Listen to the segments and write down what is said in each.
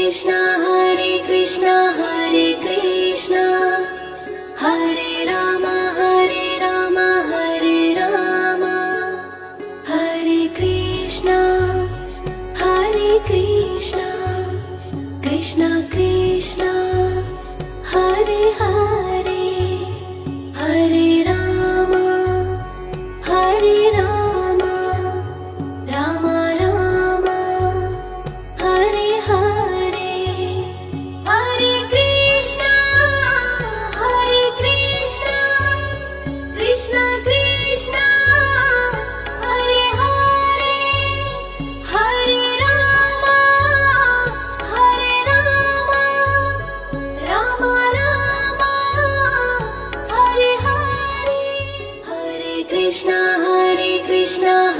Krishna Hare Krishna Hare Rama Hare Rama Hare Krishna Krishna Krishna Hare Hare Hare Rama Rama Rama Hare Hare Hare Krishna Krishna Krishna Hare Hare Hare Rama Rama Rama Hare Hare Hare Krishna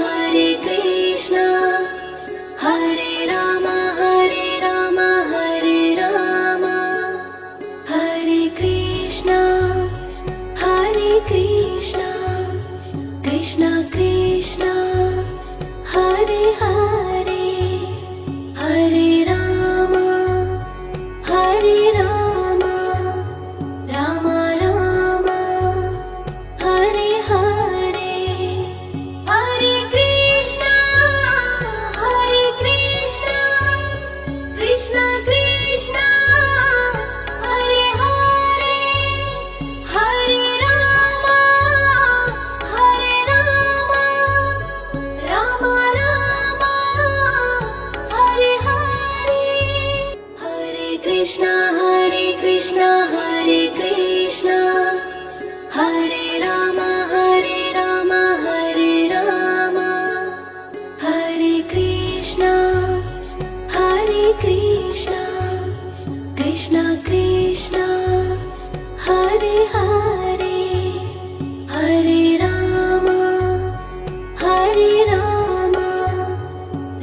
Hare Krishna Hare Rama Hare Rama Hare Krishna Krishna Krishna Hare Hare Hare Rama Rama Rama Hare Hare Hare Krishna Krishna Krishna Hare Hare Hare Rama Rama Rama Hare Hare Hare Krishna Hare Krishna Hare Rama Hare Rama Hare Krishna Krishna Krishna Hare Hare Hare Rama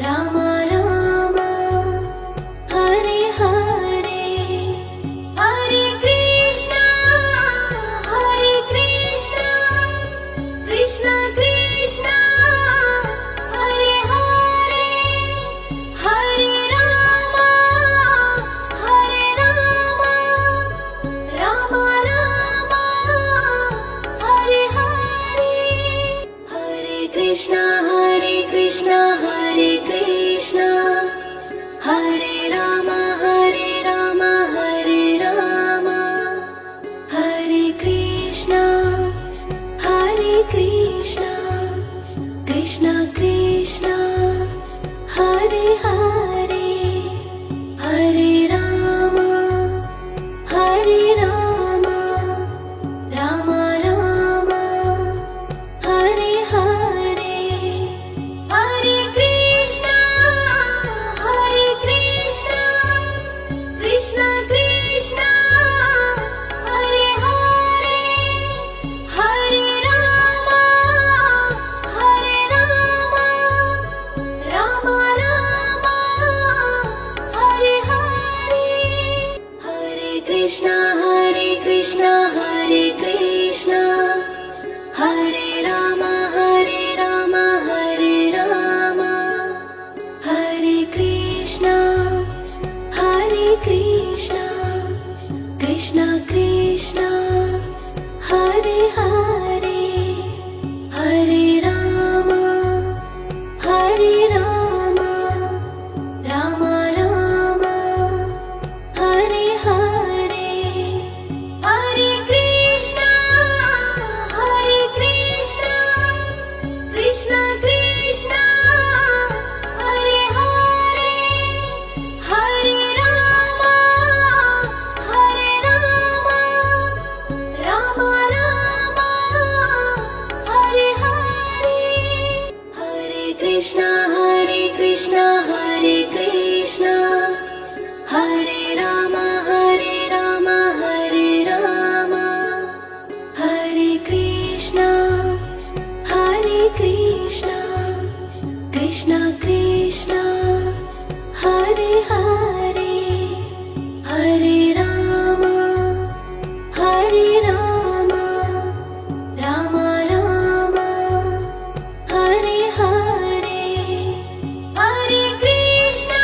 Rama Rama Hare Hare Hare Krishna Krishna Krishna Hare Hare Hare Rama Rama Rama Hare Hare Hare Krishna Hare Krishna Hare Rama Hare Rama Hare Krishna Krishna Krishna Hare Hare Hare Rama Rama Rama Hare Hare Hare Krishna Krishna Krishna Hare Hare Hare Rama Rama Rama Hare Hare Hare Krishna Hare Krishna Hare Rama Hare Rama Hare Krishna Krishna Krishna Hare Hare Hare Rama Rama Rama Hare Hare Hare Krishna Krishna Krishna Hare Hare Hare Rama Rama Rama Hare Hare Hare Krishna Hare Krishna Hare Rama Hare Rama Hare Krishna Krishna Krishna Hare Hare Hare Rama Rama Rama Hare Hare Hare Krishna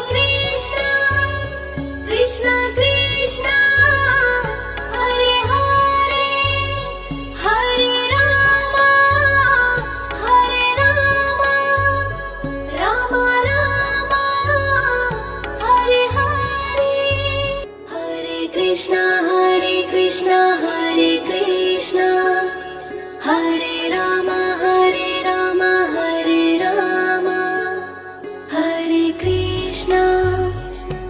Krishna, Krishna Krishna, Hare Hare, Hare Rama, Hare Rama, Rama Rama, Hare Hare, Hare Krishna, Hare Krishna, Hare Krishna, Hare Rama, Hare Rama, Hare Rama, Hare Krishna,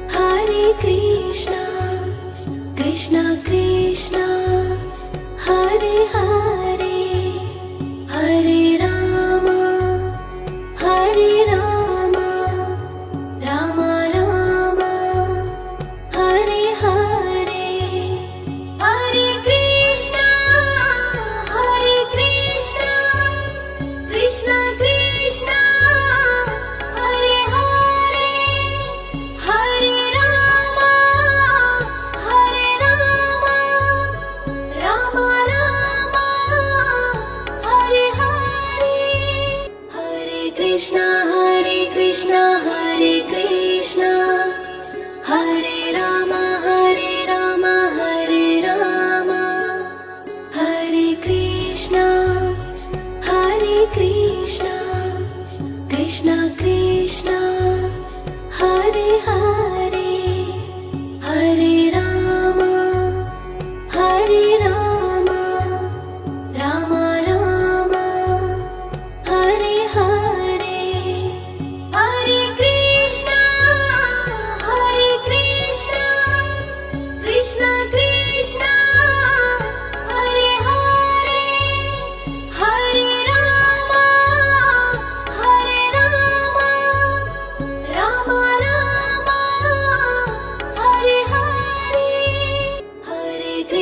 Hare Krishna, Krishna Krishna, Hare Hare, Hare Rama, Hare Rama, Rama Rama, Hare Hare, Hare Krishna, Hare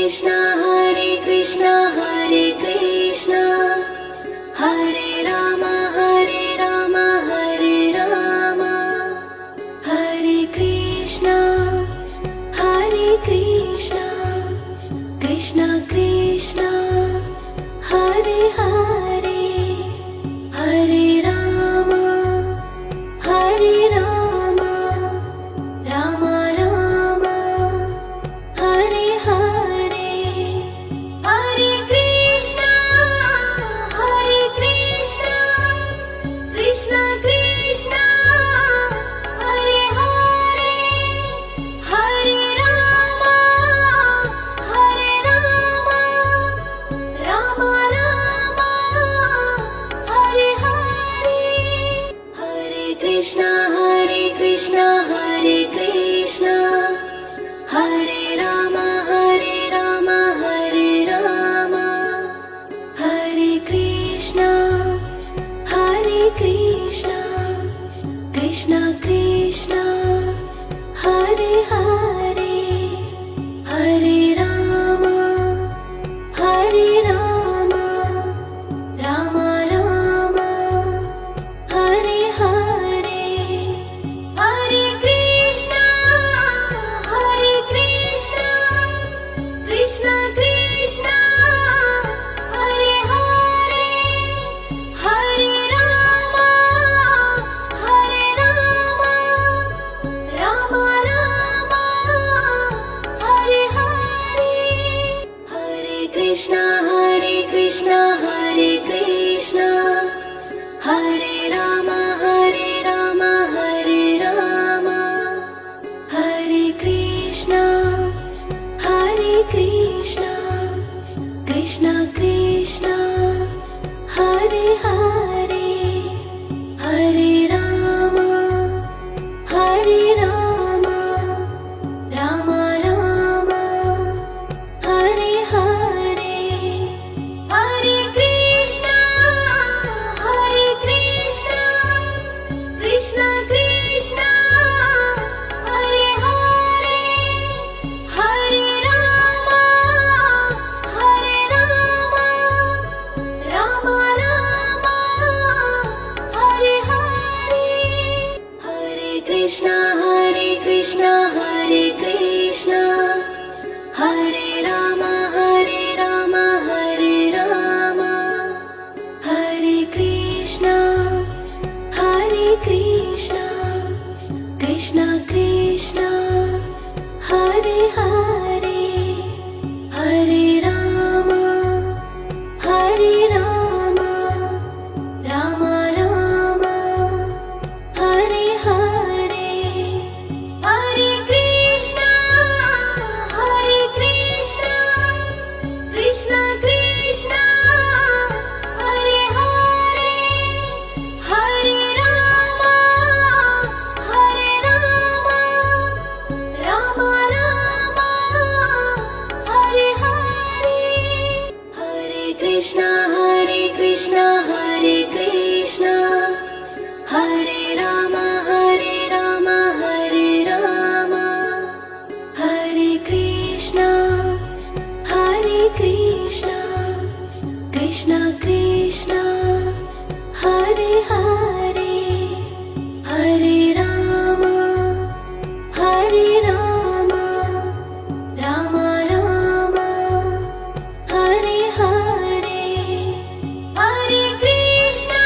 Krishna Hare Krishna Hare Rama Hare Rama Hare Krishna Krishna Krishna Hare Hare Hare Rama Rama Rama Hare Hare Hare Krishna Krishna Krishna Hare Hare Hare Rama Rama Rama Hare Hare Hare Krishna Hare Krishna Hare Rama Hare Rama Hare Krishna Krishna Krishna Hare Hare Hare Rama Rama Rama Hare Hare Hare Krishna Krishna Krishna Hare Hare Hare Rama Rama Rama Hare Hare Hare Krishna Hare Rama Hare Rama Hare Krishna Krishna Krishna Hare Hare Hare Rama Rama Rama Hare Hare Hare Krishna Krishna Krishna Hare Hare Hare Rama Rama Rama Hare Hare Hare Krishna Hare Rama Hare Rama Hare Krishna Krishna Krishna Hare Hare Hare Rama Rama Rama Hare Hare Hare Krishna Krishna Krishna Hare Hare Hare Rama Rama Rama Hare Hare Hare Krishna Hare Rama Hare Rama Hare Krishna Krishna Krishna Hare Hare Hare Rama Rama Rama Hare Hare Hare Krishna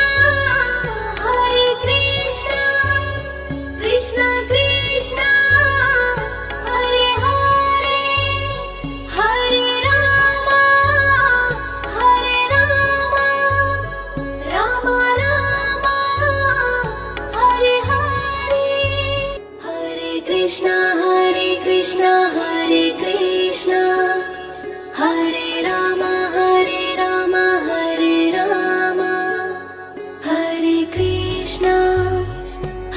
Krishna Krishna Hare Hare Hare Rama Rama Rama Hare Hare Hare Krishna Hare Rama Hare Rama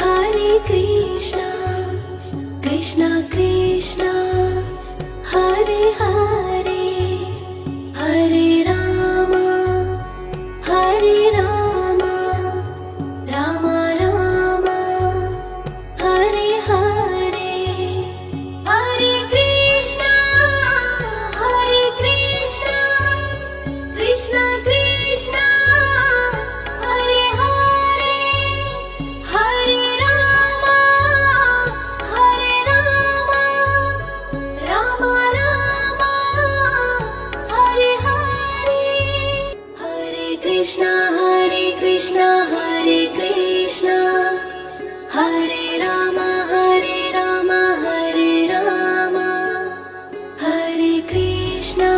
Hare Krishna Krishna Krishna Hare Hare Hare Rama Rama Rama Hare Hare Hare Krishna Krishna Hare Krishna Hare Rama Hare Rama Hare Rama Hare Krishna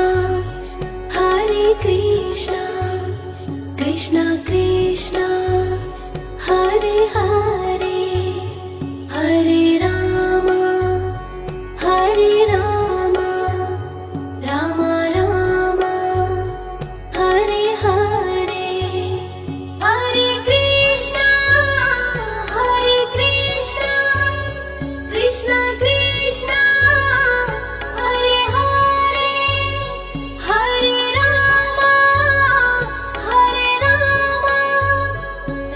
Krishna Krishna Hare Hare Hare Rama Rama Rama Hare Hare Hare Krishna Krishna Krishna Hare Hare Hare Rama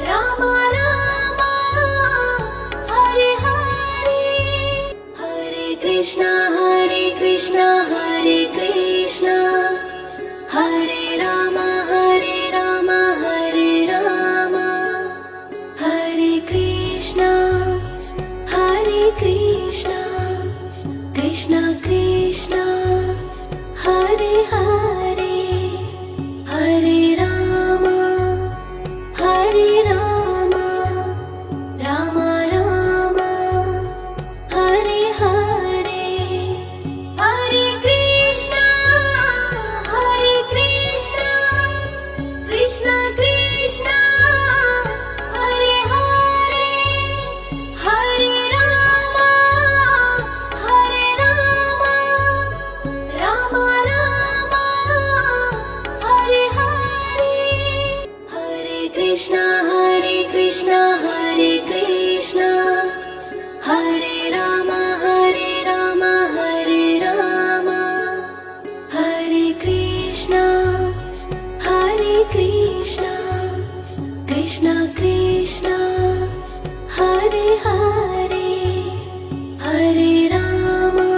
Rama Rama Hare Hare Hare Krishna Hare Krishna Hare Rama Hare Rama Hare Krishna Krishna Krishna Hare Hare Hare Rama Rama Rama Hare Hare Hare Krishna Krishna Krishna Hare Hare Hare Rama Rama Rama Hare Hare Hare Krishna Hare Rama Hare Rama Hare Krishna Krishna Krishna Hare Hare Hare Rama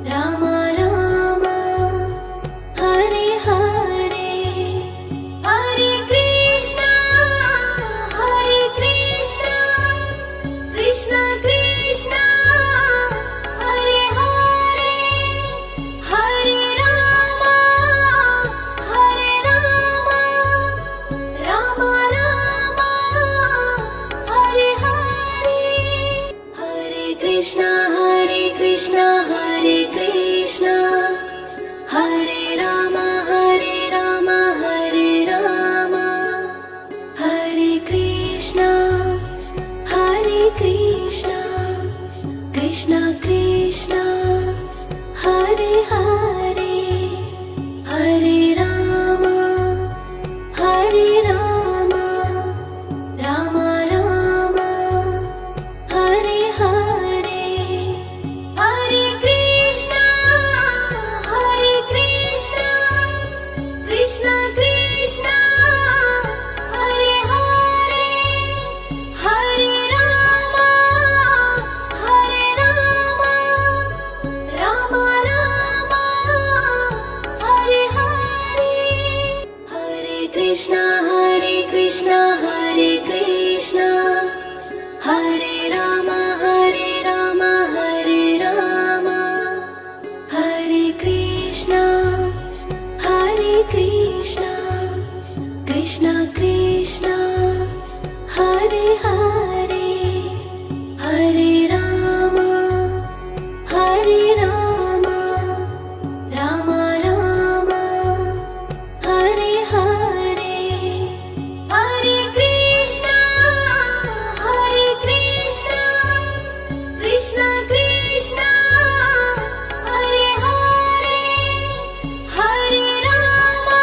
Rama Rama Hare Hare Hare Krishna Krishna Krishna Hare Hare Hare Rama Rama Rama Hare Hare Hare Krishna Hare Rama Hare Rama Hare Krishna Krishna Krishna Hare Hare Hare Rama Rama Rama Hare Hare Hare Krishna Krishna Krishna Hare Hare Hare Rama Rama Rama Hare Hare Hare Krishna Hare Rama Hare Rama Hare Krishna Krishna Krishna Hare Hare Hare Rama Rama Rama Hare Hare Hare Krishna Krishna Krishna Hare Hare Hare Rama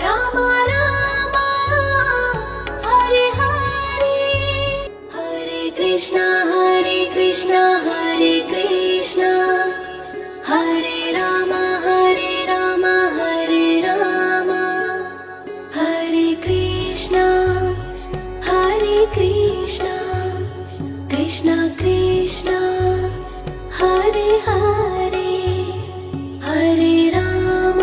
Rama Rama Hare Hare Hare Krishna Hare Rama Hare Rama Hare Krishna Krishna Krishna Hare Hare Hare Rama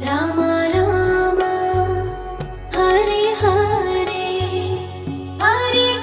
Rama Rama Hare Hare Hare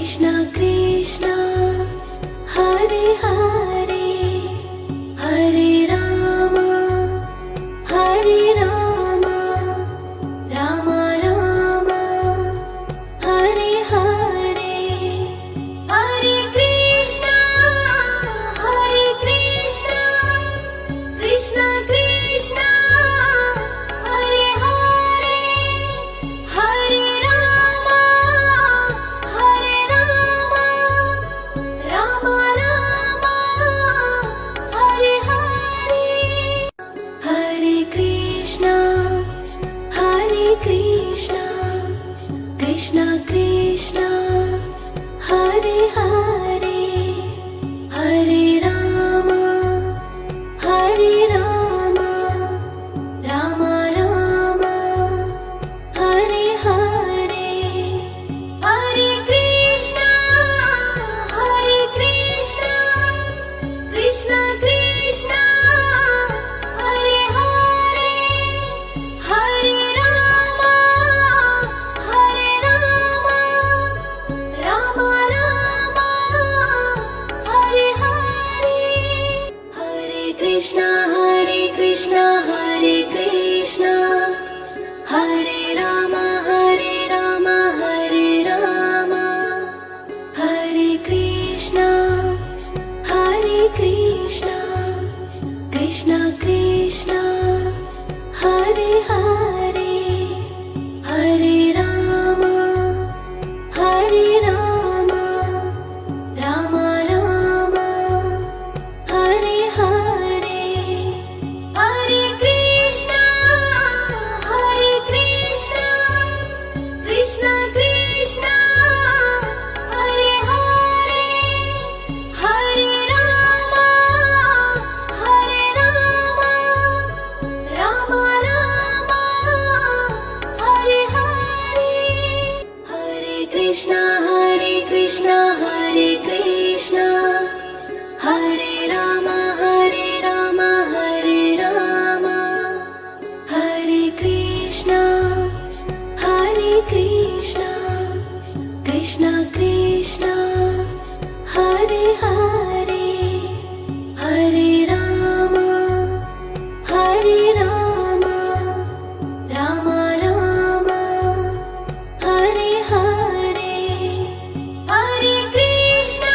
Krishna Krishna Hare Hare Hare Rama Hare Rama Rama Rama Hare Hare Hare Krishna Krishna Krishna Hare Hare Hare Rama Rama Rama Hare Hare Hare Krishna Krishna Krishna Hare Hare Hare Rama Rama Rama Hare Hare Hare Krishna Krishna Krishna Hare Hare Hare Rama Rama Rama Hare Hare Hare Krishna Hare Krishna Hare Rama Hare Rama Hare Krishna Krishna Krishna Hare Hare Hare Rama Rama Rama Hare Hare Hare Krishna Krishna Krishna Hare Hare Hare Rama Rama Rama Hare Hare Hare Krishna Hare Krishna Hare Rama Hare Rama Hare Krishna Krishna Krishna Hare Hare Hare Rama Rama Rama Hare Hare Hare Krishna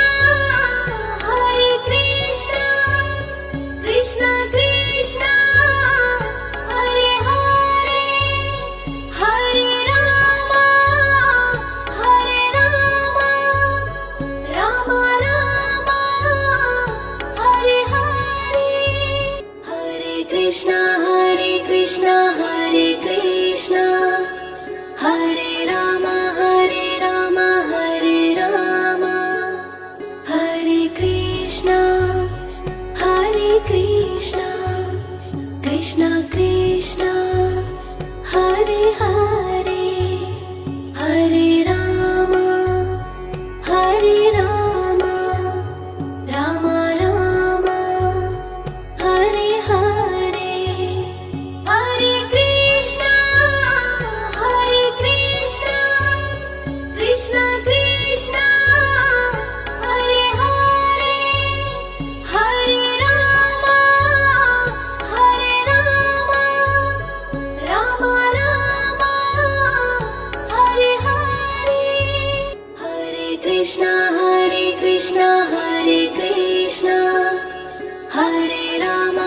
Krishna Krishna Hare Hare Hare Rama Rama Rama Hare Hare Hare Krishna Hare Krishna Hare Rama Hare Rama Hare Krishna Krishna Krishna Hare Hare Hare Rama Rama Rama Hare Hare Hare Krishna Krishna Krishna Hare Hare Hare Rama Rama Rama Hare Hare Hare Krishna Hare Krishna Hare Rama